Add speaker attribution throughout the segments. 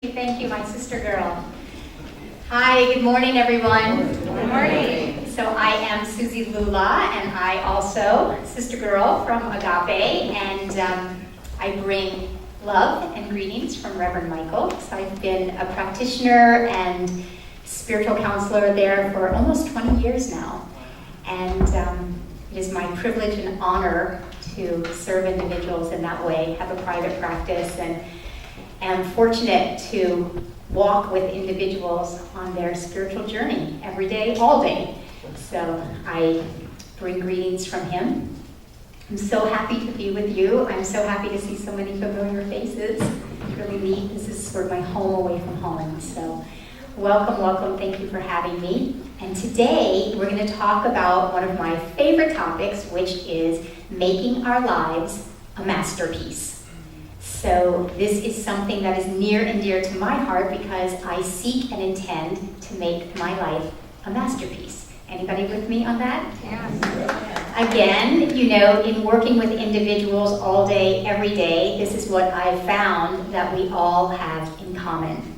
Speaker 1: Thank you, my sister girl. Hi, good morning, everyone.
Speaker 2: Good morning.
Speaker 1: So I am Suzi Lula, and I also, sister girl from Agape, and I bring love and greetings from Reverend Michael. So I've been a practitioner and spiritual counselor there for almost 20 years now. And it is my privilege and honor to serve individuals in that way, have a private practice, and am fortunate to walk with individuals on their spiritual journey every day, all day. So I bring greetings from him. I'm so happy to be with you. I'm so happy to see so many familiar faces. It's really neat. This is sort of my home away from home. So welcome, welcome. Thank you for having me. And today we're going to talk about one of my favorite topics, which is making our lives a masterpiece. So this is something that is near and dear to my heart because I seek and intend to make my life a masterpiece. Anybody with me on that?
Speaker 2: Yes.
Speaker 1: Again, you know, in working with individuals all day, every day, this is what I've found that we all have in common.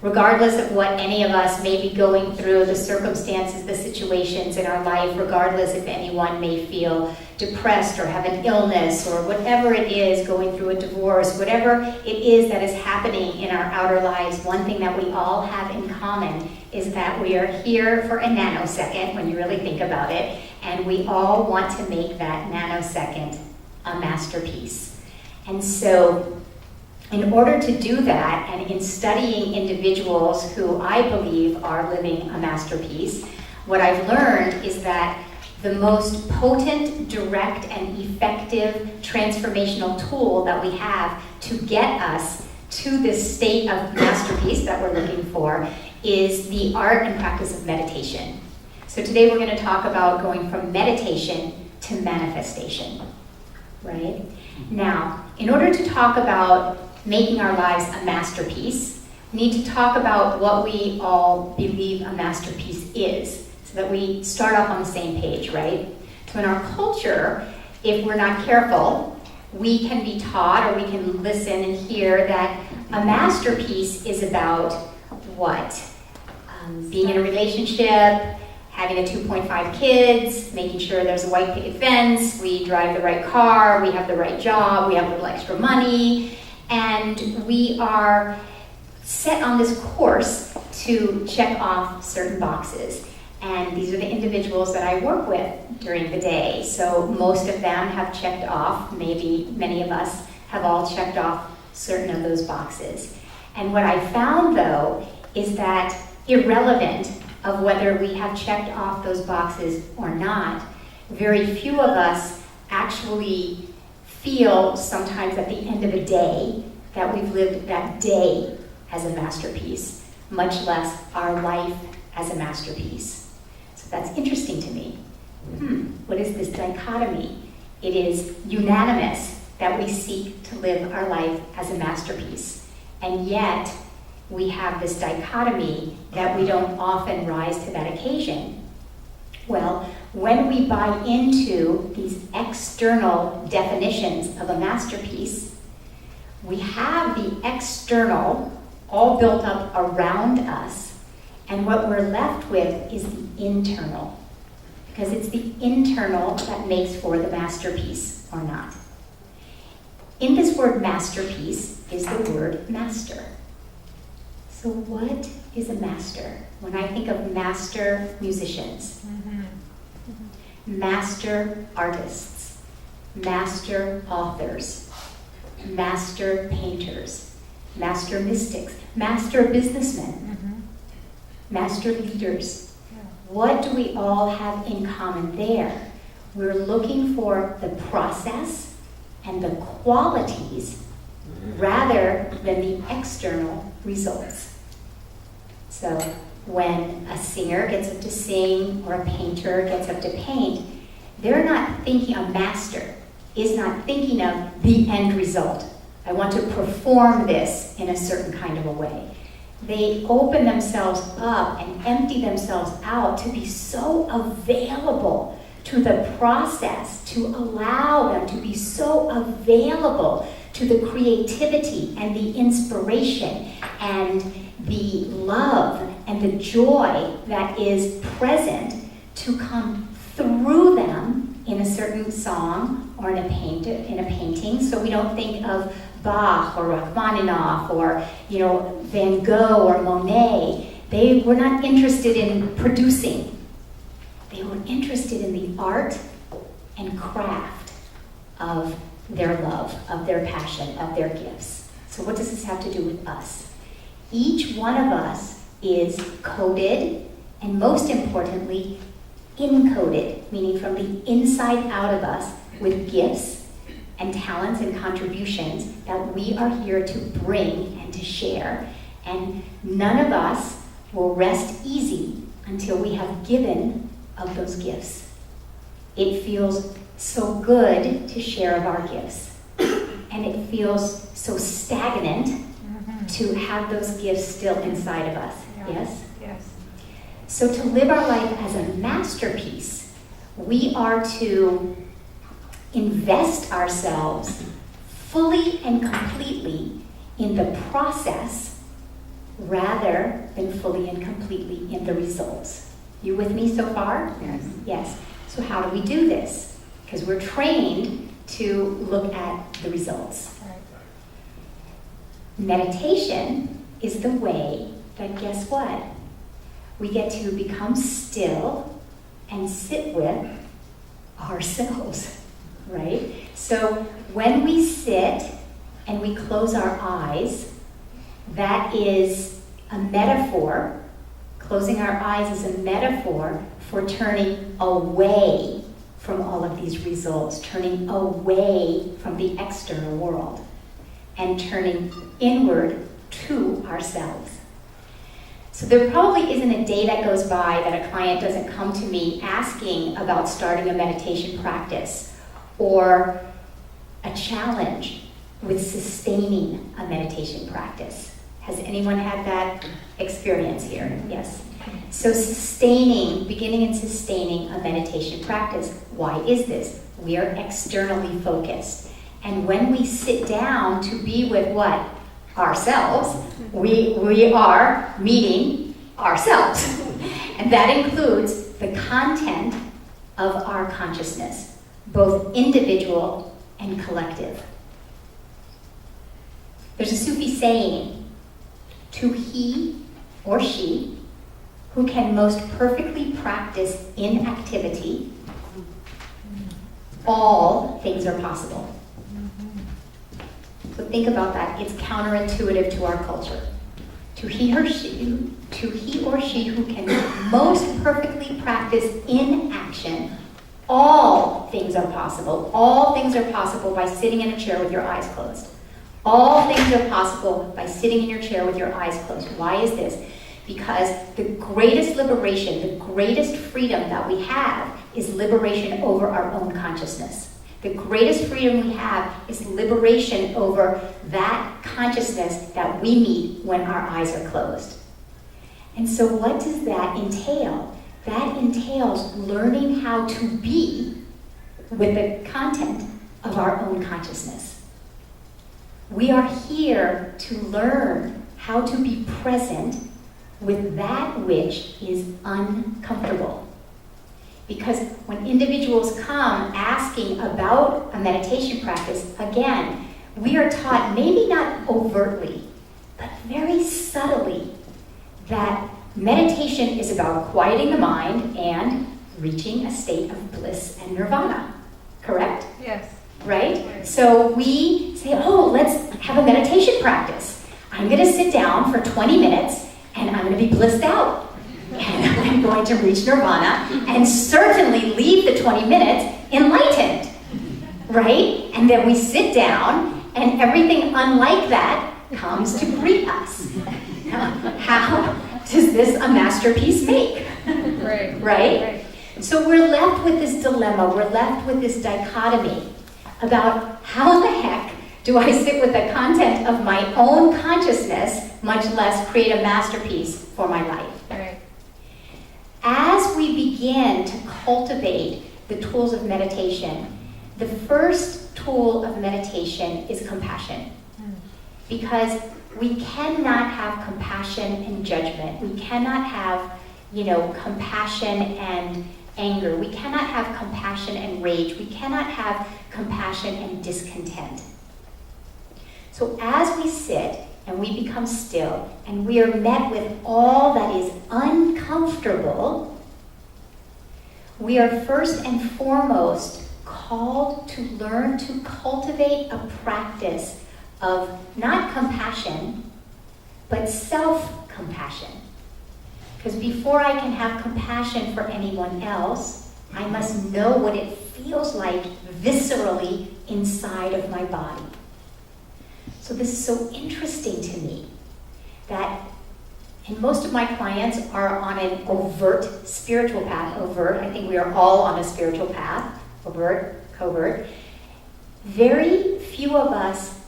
Speaker 1: Regardless of what any of us may be going through, the circumstances, the situations in our life, regardless if anyone may feel depressed or have an illness or whatever it is, going through a divorce, whatever it is that is happening in our outer lives, one thing that we all have in common is that we are here for a nanosecond when you really think about it, and we all want to make that nanosecond a masterpiece. And so in order to do that, and in studying individuals who I believe are living a masterpiece, what I've learned is that the most potent, direct, and effective transformational tool that we have to get us to this state of masterpiece that we're looking for is the art and practice of meditation. So today we're going to talk about going from meditation to manifestation, right? Now, in order to talk about making our lives a masterpiece, we need to talk about what we all believe a masterpiece is, so that we start off on the same page, right? So in our culture, if we're not careful, we can be taught or we can listen and hear that a masterpiece is about what? Being in a relationship, having a 2.5 kids, making sure there's a white picket fence, we drive the right car, we have the right job, we have a little extra money, and we are set on this course to check off certain boxes. And these are the individuals that I work with during the day. So most of them have checked off, maybe many of us have all checked off certain of those boxes. And what I found, though, is that irrelevant of whether we have checked off those boxes or not, very few of us actually feel sometimes at the end of a day that we've lived that day as a masterpiece, much less our life as a masterpiece. So that's interesting to me. What is this dichotomy? It is unanimous that we seek to live our life as a masterpiece, and yet we have this dichotomy that we don't often rise to that occasion. Well, when we buy into these external definitions of a masterpiece, we have the external all built up around us, and what we're left with is the internal, because it's the internal that makes for the masterpiece or not. In this word masterpiece is the word master. So what is a master? When I think of master musicians, master artists, master authors, master painters, master mystics, master businessmen, master leaders. What do we all have in common there? We're looking for the process and the qualities rather than the external results. So when a singer gets up to sing or a painter gets up to paint, they're not thinking, a master is not thinking of the end result. I want to perform this in a certain kind of a way. They open themselves up and empty themselves out to be so available to the process, to allow them to be so available to the creativity and the inspiration and the love and the joy that is present to come through them in a certain song or in a painting. So we don't think of Bach or Rachmaninoff or Van Gogh or Monet. They were not interested in producing. They were interested in the art and craft of their love, of their passion, of their gifts. So what does this have to do with us? Each one of us is coded, and most importantly, encoded, meaning from the inside out of us, with gifts and talents and contributions that we are here to bring and to share. And none of us will rest easy until we have given of those gifts. It feels so good to share of our gifts. And it feels so stagnant to have those gifts still inside of us. Yes?
Speaker 2: Yes.
Speaker 1: So to live our life as a masterpiece, we are to invest ourselves fully and completely in the process rather than fully and completely in the results. You with me so far?
Speaker 2: Yes.
Speaker 1: Yes. So how do we do this? Because we're trained to look at the results.
Speaker 2: Right.
Speaker 1: Meditation is the way that, guess what? We get to become still and sit with ourselves, right? So when we sit and we close our eyes, that is a metaphor. Closing our eyes is a metaphor for turning away from all of these results, turning away from the external world, and turning inward to ourselves. So there probably isn't a day that goes by that a client doesn't come to me asking about starting a meditation practice or a challenge with sustaining a meditation practice. Has anyone had that experience here? Yes. So beginning and sustaining a meditation practice. Why is this? We are externally focused. And when we sit down to be with what? Ourselves, we are meeting ourselves. And that includes the content of our consciousness, both individual and collective. There's a Sufi saying, to he or she who can most perfectly practice inactivity, all things are possible. So think about that. It's counterintuitive to our culture. To he or she who can most perfectly practice inaction, all things are possible. All things are possible by sitting in a chair with your eyes closed. All things are possible by sitting in your chair with your eyes closed. Why is this? Because the greatest liberation, the greatest freedom that we have is liberation over our own consciousness. The greatest freedom we have is liberation over that consciousness that we meet when our eyes are closed. And so what does that entail? That entails learning how to be with the content of our own consciousness. We are here to learn how to be present with that which is uncomfortable. Because when individuals come asking about a meditation practice, again, we are taught, maybe not overtly, but very subtly, that meditation is about quieting the mind and reaching a state of bliss and nirvana. Correct?
Speaker 2: Yes.
Speaker 1: Right? So we say, oh, let's have a meditation practice. I'm going to sit down for 20 minutes and I'm going to be blissed out. And I'm going to reach nirvana and certainly leave the 20 minutes enlightened. Right? And then we sit down and everything unlike that comes to greet us. How does this a masterpiece make?
Speaker 2: Right.
Speaker 1: Right? So we're left with this dilemma, we're left with this dichotomy about how the heck do I sit with the content of my own consciousness, much less create a masterpiece for my life.
Speaker 2: Right.
Speaker 1: As we begin to cultivate the tools of meditation, The first tool of meditation is compassion. Because we cannot have compassion and judgment. We cannot have, compassion and anger. We cannot have compassion and rage. We cannot have compassion and discontent. So as we sit and we become still and we are met with all that is uncomfortable, we are first and foremost called to learn to cultivate a practice of not compassion, but self-compassion. Because before I can have compassion for anyone else, I must know what it feels like viscerally inside of my body. So this is so interesting to me that, and most of my clients are on an overt spiritual path. Overt, I think we are all on a spiritual path. Overt, covert. Very few of us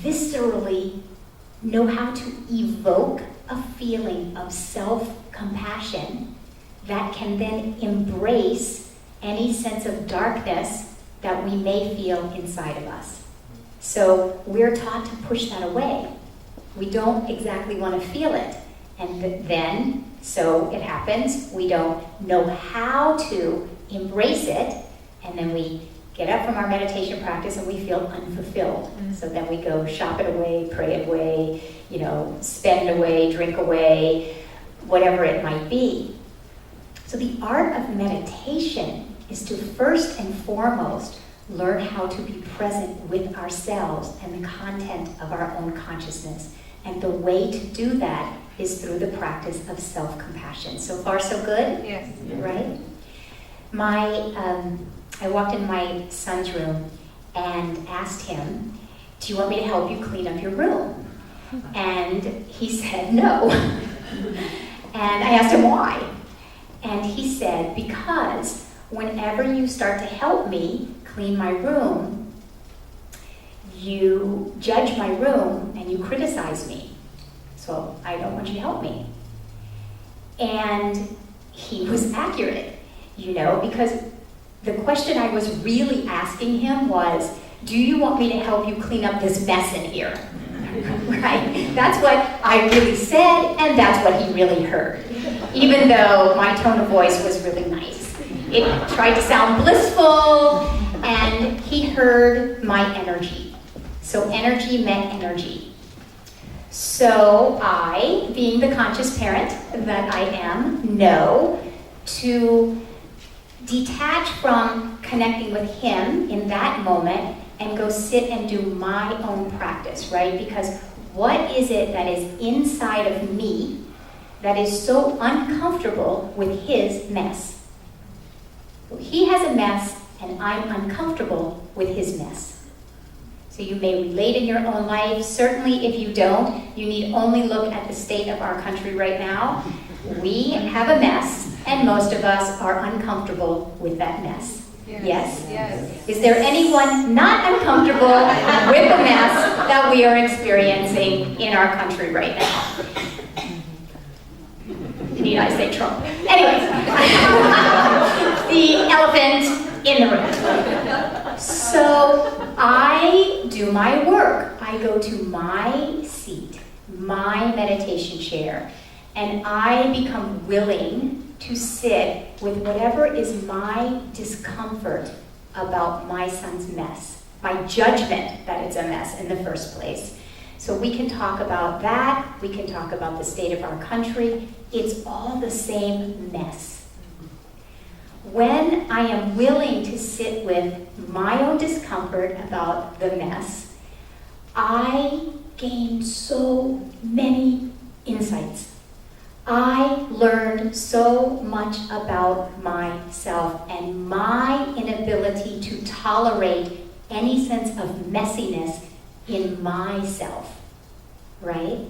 Speaker 1: viscerally know how to evoke a feeling of self-compassion that can then embrace any sense of darkness that we may feel inside of us. So we're taught to push that away. We don't exactly want to feel it. And then, so it happens, we don't know how to embrace it, and then we get up from our meditation practice and we feel unfulfilled. So then we go shop it away, pray it away, spend away, drink away, whatever it might be. So the art of meditation is to first and foremost learn how to be present with ourselves and the content of our own consciousness. And the way to do that is through the practice of self-compassion. So far, so good?
Speaker 2: Yes.
Speaker 1: Right? I walked in my son's room and asked him, "Do you want me to help you clean up your room?" And he said no. And I asked him why. And he said, "Because whenever you start to help me clean my room, you judge my room and you criticize me. So I don't want you to help me." And he was accurate, because the question I was really asking him was, do you want me to help you clean up this mess in here? Right? That's what I really said, and that's what he really heard. Even though my tone of voice was really nice. It tried to sound blissful, and he heard my energy. So energy met energy. So I, being the conscious parent that I am, know to detach from connecting with him in that moment and go sit and do my own practice, right? Because what is it that is inside of me that is so uncomfortable with his mess? So he has a mess and I'm uncomfortable with his mess. So you may relate in your own life. Certainly if you don't, you need only look at the state of our country right now. We have a mess, and most of us are uncomfortable with that mess. Yes?
Speaker 2: Yes.
Speaker 1: Is there anyone not uncomfortable with the mess that we are experiencing in our country right now? Need I say Trump? Anyways, the elephant in the room. So I do my work. I go to my seat, my meditation chair, and I become willing to sit with whatever is my discomfort about my son's mess, my judgment that it's a mess in the first place. So we can talk about that, we can talk about the state of our country. It's all the same mess. When I am willing to sit with my own discomfort about the mess, I gain so many insights. I learned so much about myself and my inability to tolerate any sense of messiness in myself, right?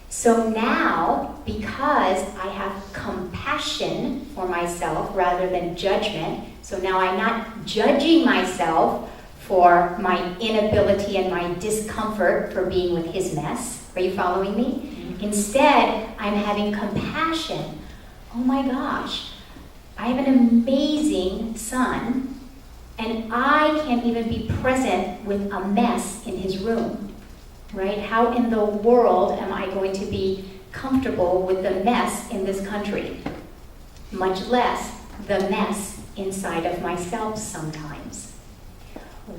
Speaker 1: So now, because I have compassion for myself rather than judgment, so now I'm not judging myself for my inability and my discomfort for being with his mess. Are you following me? Instead, I'm having compassion. Oh my gosh, I have an amazing son And I can't even be present with a mess in his room, right? How in the world am I going to be comfortable with the mess in this country? Much less the mess inside of myself sometimes.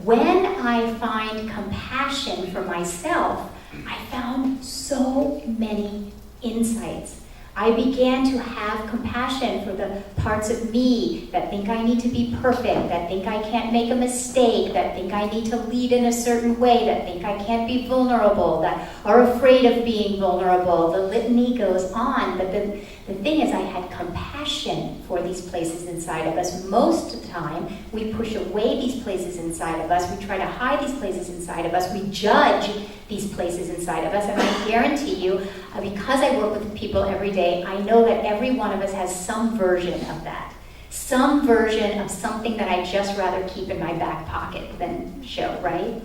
Speaker 1: When I find compassion for myself, I found so many insights. I began to have compassion for the parts of me that think I need to be perfect, that think I can't make a mistake, that think I need to lead in a certain way, that think I can't be vulnerable, that are afraid of being vulnerable. The litany goes on, but the thing is I had compassion for these places inside of us. Most of the time, we push away these places inside of us. We try to hide these places inside of us. We judge these places inside of us. And I guarantee you, because I work with people every day, I know that every one of us has some version of that. Some version of something that I just rather keep in my back pocket than show, right?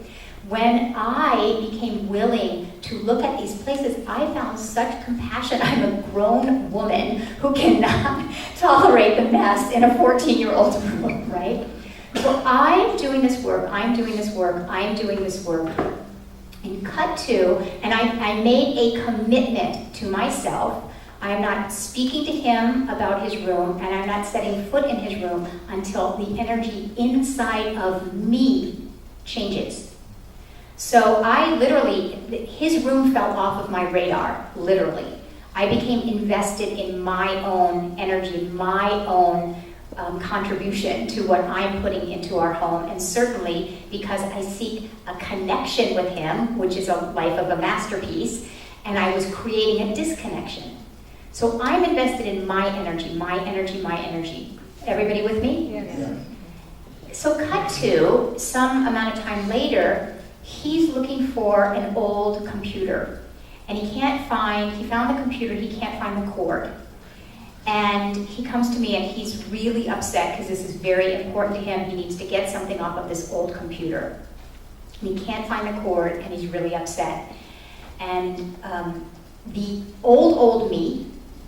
Speaker 1: When I became willing to look at these places, I found such compassion. I'm a grown woman who cannot tolerate the mess in a 14-year-old room, right? So I'm doing this work, I'm doing this work, I'm doing this work. And cut to, and I made a commitment to myself. I'm not speaking to him about his room, and I'm not setting foot in his room until the energy inside of me changes. So I literally, his room fell off of my radar, literally. I became invested in my own energy, my own contribution to what I'm putting into our home, and certainly because I seek a connection with him, which is a life of a masterpiece, and I was creating a disconnection. So I'm invested in my energy, my energy, my energy. Everybody with me?
Speaker 2: Yes.
Speaker 3: Yeah.
Speaker 1: So cut to, some amount of time later, he's looking for an old computer, and he found the computer, he can't find the cord. And he comes to me and he's really upset because this is very important to him. He needs to get something off of this old computer. And he can't find the cord and he's really upset. And the old me,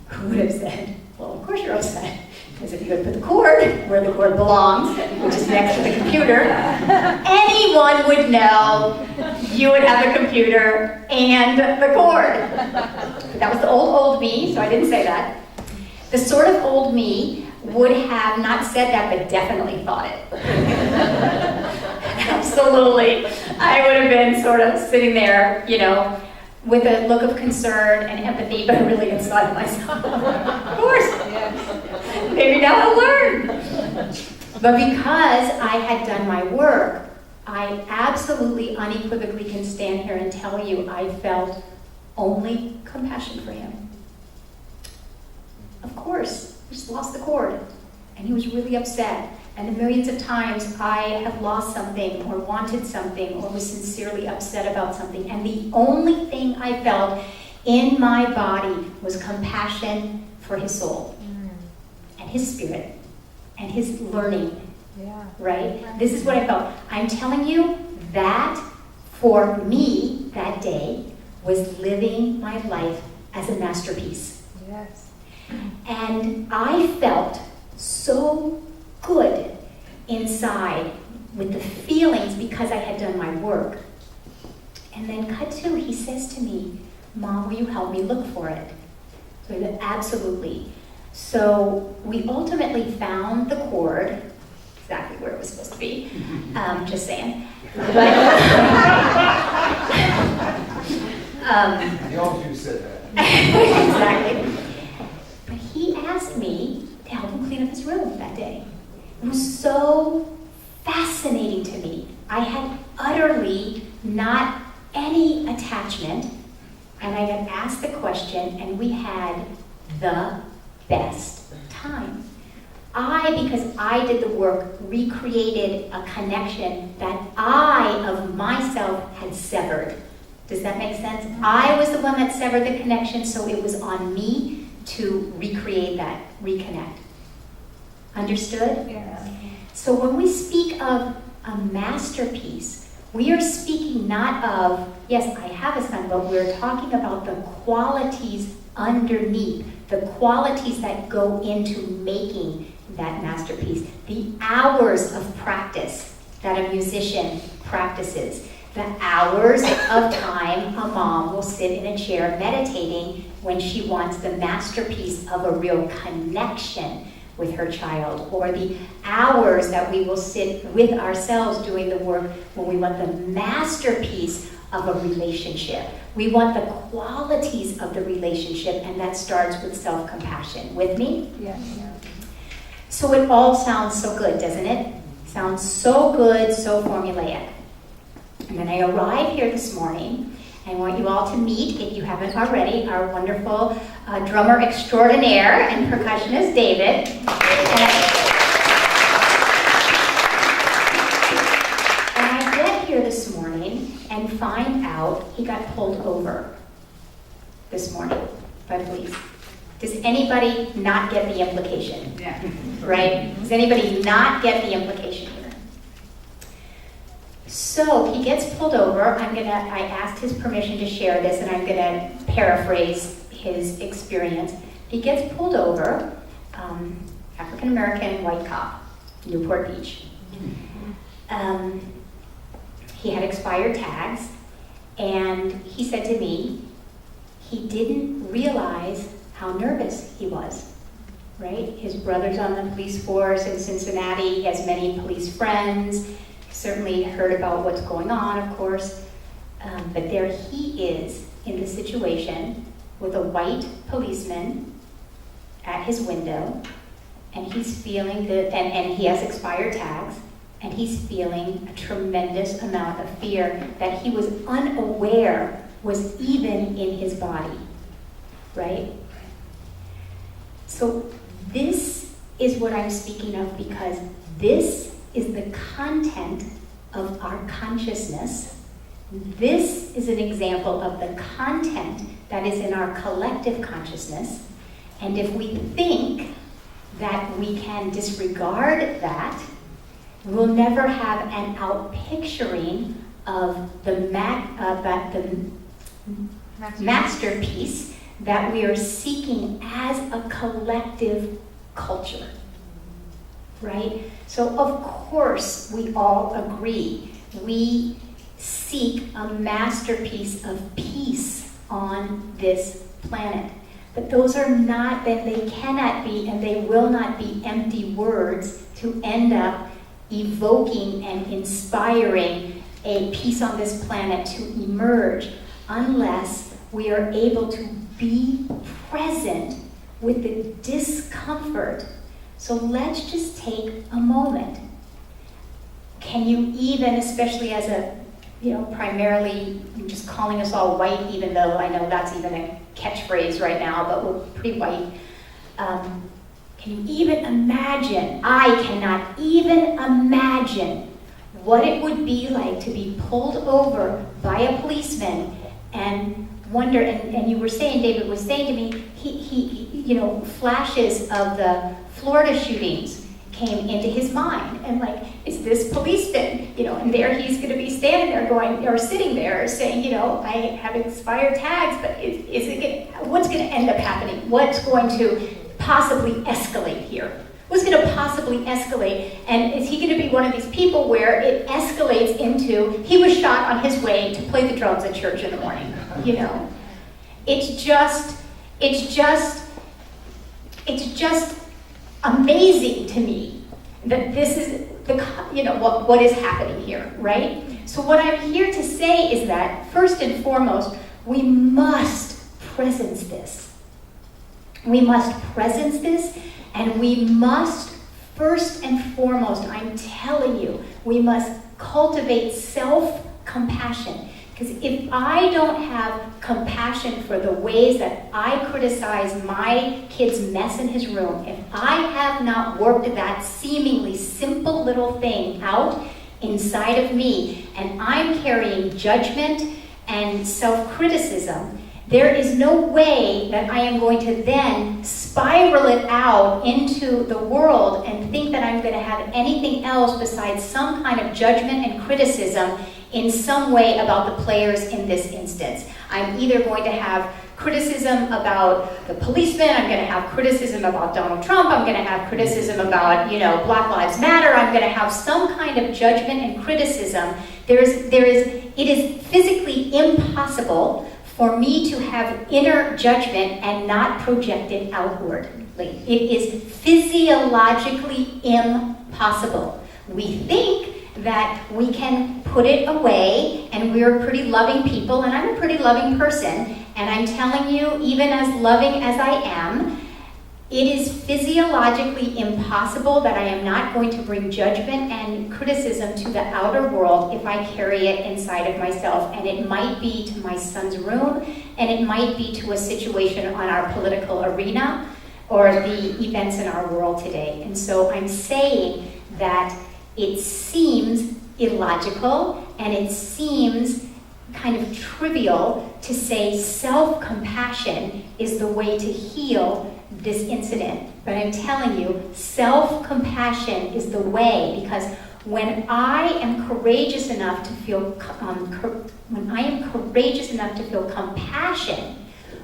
Speaker 1: who would have said, well, of course you're upset, because if you had put the cord where the cord belongs, which is next to the computer, anyone would know you would have a computer and the cord. But that was the old me, so I didn't say that. The sort of old me would have not said that, but definitely thought it. Absolutely. I would have been sort of sitting there, with a look of concern and empathy, but really inside myself. Of course. Maybe now I'll learn. But because I had done my work, I absolutely unequivocally can stand here and tell you I felt only compassion for him. Of course, I just lost the cord, and he was really upset. And the millions of times I have lost something or wanted something or was sincerely upset about something, and the only thing I felt in my body was compassion for his soul and his spirit and his learning, right? This is what I felt. I'm telling you that for me that day was living my life as a masterpiece.
Speaker 2: Yes.
Speaker 1: And I felt so good inside with the feelings because I had done my work. And then cut to, he says to me, Mom, will you help me look for it? So I said, absolutely. So we ultimately found the cord, exactly where it was supposed to be, just saying. But,
Speaker 3: You always said that.
Speaker 1: exactly. But he asked me to help him clean up his room that day. It was so fascinating to me. I had utterly not any attachment, and I had asked the question, and we had the best time. Because I did the work, recreated a connection that I, of myself, had severed. Does that make sense? I was the one that severed the connection, so it was on me to recreate that, reconnect. Understood?
Speaker 2: Yes.
Speaker 1: So when we speak of a masterpiece, we are speaking not of, yes, I have a son, but we're talking about the qualities underneath, the qualities that go into making that masterpiece. The hours of practice that a musician practices. The hours of time a mom will sit in a chair meditating when she wants the masterpiece of a real connection with her child, or the hours that we will sit with ourselves doing the work when we want the masterpiece of a relationship. We want the qualities of the relationship, and that starts with self-compassion. With me?
Speaker 2: Yes.
Speaker 1: So it all sounds so good, doesn't it? Sounds so good, so formulaic. And then I arrive here this morning. I want you all to meet, if you haven't already, our wonderful drummer extraordinaire and percussionist, David. And I get here this morning and find out he got pulled over this morning by police. Does anybody not get the implication?
Speaker 2: Yeah.
Speaker 1: Right? Does anybody not get the implication here? So he gets pulled over. I asked his permission to share this, and I'm gonna paraphrase his experience. He gets pulled over, African-American white cop, Newport Beach. He had expired tags, and he said to me, he didn't realize how nervous he was, right? His brother's on the police force in Cincinnati. He has many police friends. Certainly heard about what's going on, of course. But there he is in the situation with a white policeman at his window, and he's feeling and he has expired tags, and he's feeling a tremendous amount of fear that he was unaware was even in his body, right? So this is what I'm speaking of, because this is the content of our consciousness. This is an example of the content that is in our collective consciousness. And if we think that we can disregard that, we'll never have an outpicturing of the masterpiece that we are seeking as a collective culture, right? So of course we all agree we seek a masterpiece of peace on this planet. But those are not, that they cannot be and they will not be empty words to end up evoking and inspiring a peace on this planet to emerge unless we are able to be present with the discomfort. So let's just take a moment. Can you even, especially as a, primarily, I'm just calling us all white, even though I know that's even a catchphrase right now, but we're pretty white. Can you even imagine, I cannot even imagine what it would be like to be pulled over by a policeman and wonder, and you were saying, David was saying to me, he flashes of the Florida shootings came into his mind, and like, is this policeman, and there he's going to be standing there going, or sitting there saying, I have expired tags, but what's going to end up happening? What's going to possibly escalate here? What's going to possibly escalate? And is he going to be one of these people where it escalates into, he was shot on his way to play the drums at church in the morning, It's just amazing to me that this is what is happening here, right? So what I'm here to say is that first and foremost, we must presence this. We must presence this, and we must first and foremost, I'm telling you, we must cultivate self-compassion. Because if I don't have compassion for the ways that I criticize my kid's mess in his room, if I have not worked that seemingly simple little thing out inside of me, and I'm carrying judgment and self-criticism, there is no way that I am going to then spiral it out into the world and think that I'm going to have anything else besides some kind of judgment and criticism in some way about the players in this instance. I'm either going to have criticism about the policeman, I'm going to have criticism about Donald Trump, I'm going to have criticism about, Black Lives Matter, I'm going to have some kind of judgment and criticism. It is physically impossible for me to have inner judgment and not project it outwardly. It is physiologically impossible. We think that we can put it away, and we're pretty loving people, and I'm a pretty loving person, and I'm telling you, even as loving as I am, it is physiologically impossible that I am not going to bring judgment and criticism to the outer world if I carry it inside of myself. And it might be to my son's room, and it might be to a situation on our political arena or the events in our world today. And so I'm saying that it seems illogical and it seems kind of trivial to say self-compassion is the way to heal this incident. But I'm telling you, self-compassion is the way, because when I am courageous enough to feel compassion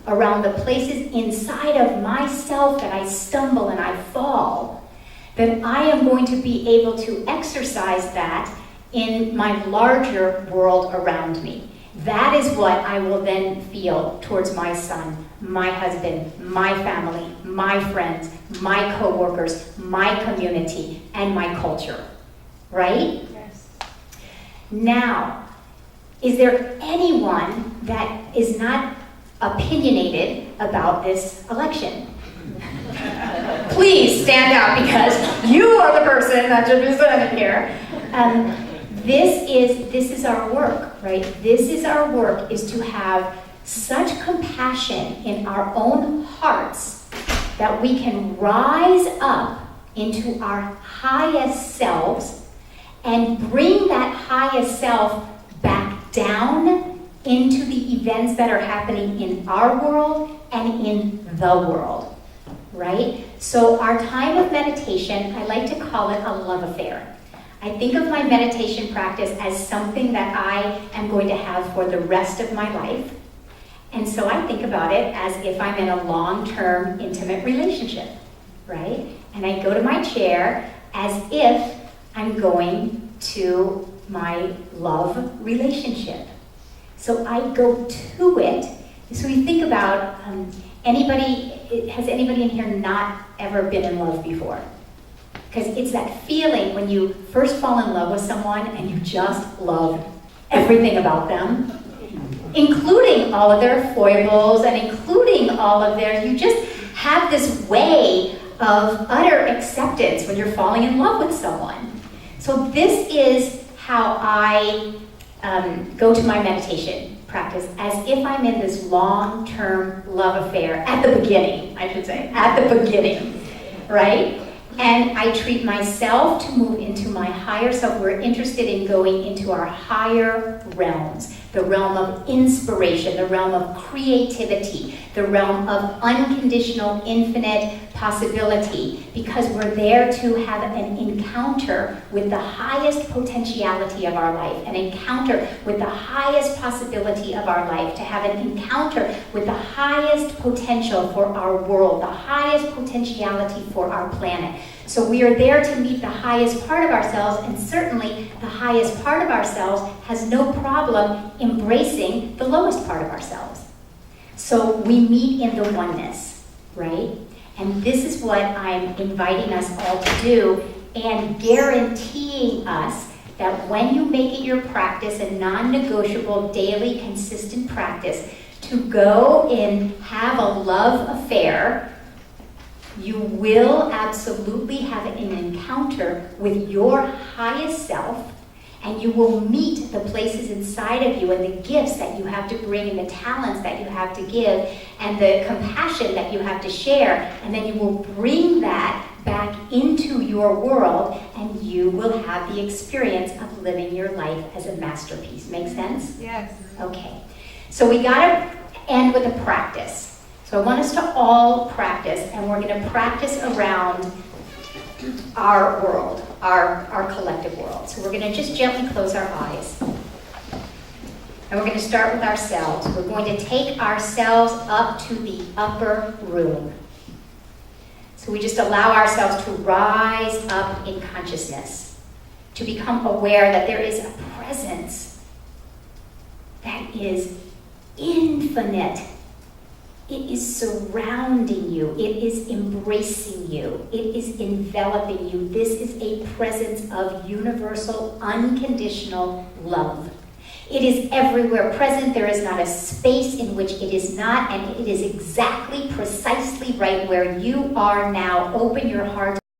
Speaker 1: around the places inside of myself that I stumble and I fall, then I am going to be able to exercise that in my larger world around me. That is what I will then feel towards my son, my husband, my family, my friends, my coworkers, my community, and my culture. Right?
Speaker 2: Yes.
Speaker 1: Now, is there anyone that is not opinionated about this election? Please stand out, because you are the person that should be standing here. This is our work, right? This is our work, is to have such compassion in our own hearts that we can rise up into our highest selves and bring that highest self back down into the events that are happening in our world and in the world, right? So our time of meditation, I like to call it a love affair. I think of my meditation practice as something that I am going to have for the rest of my life. And so I think about it as if I'm in a long-term intimate relationship, right? And I go to my chair as if I'm going to my love relationship. So I go to it. So you think about, has anybody in here not ever been in love before? Because it's that feeling when you first fall in love with someone and you just love everything about them, including all of their foibles and including all of you just have this way of utter acceptance when you're falling in love with someone. So this is how I go to my meditation practice, as if I'm in this long-term love affair at the beginning, I should say, at the beginning, right? And I treat myself to move into my higher self. We're interested in going into our higher realms, the realm of inspiration, the realm of creativity, the realm of unconditional, infinite possibility, because we're there to have an encounter with the highest potentiality of our life, an encounter with the highest possibility of our life, to have an encounter with the highest potential for our world, the highest potentiality for our planet. So we are there to meet the highest part of ourselves, and certainly the highest part of ourselves has no problem embracing the lowest part of ourselves. So we meet in the oneness, right? And this is what I'm inviting us all to do, and guaranteeing us that when you make it your practice, a non-negotiable, daily, consistent practice, to go and have a love affair, you will absolutely have an encounter with your highest self, and you will meet the places inside of you and the gifts that you have to bring and the talents that you have to give and the compassion that you have to share, and then you will bring that back into your world, and you will have the experience of living your life as a masterpiece. Make sense?
Speaker 2: Yes.
Speaker 1: Okay. So we gotta end with a practice. So I want us to all practice, and we're going to practice around our world, our collective world. So we're going to just gently close our eyes. And we're going to start with ourselves. We're going to take ourselves up to the upper room. So we just allow ourselves to rise up in consciousness, to become aware that there is a presence that is infinite. It is surrounding you. It is embracing you. It is enveloping you. This is a presence of universal, unconditional love. It is everywhere present. There is not a space in which it is not, and it is exactly, precisely right where you are now. Open your heart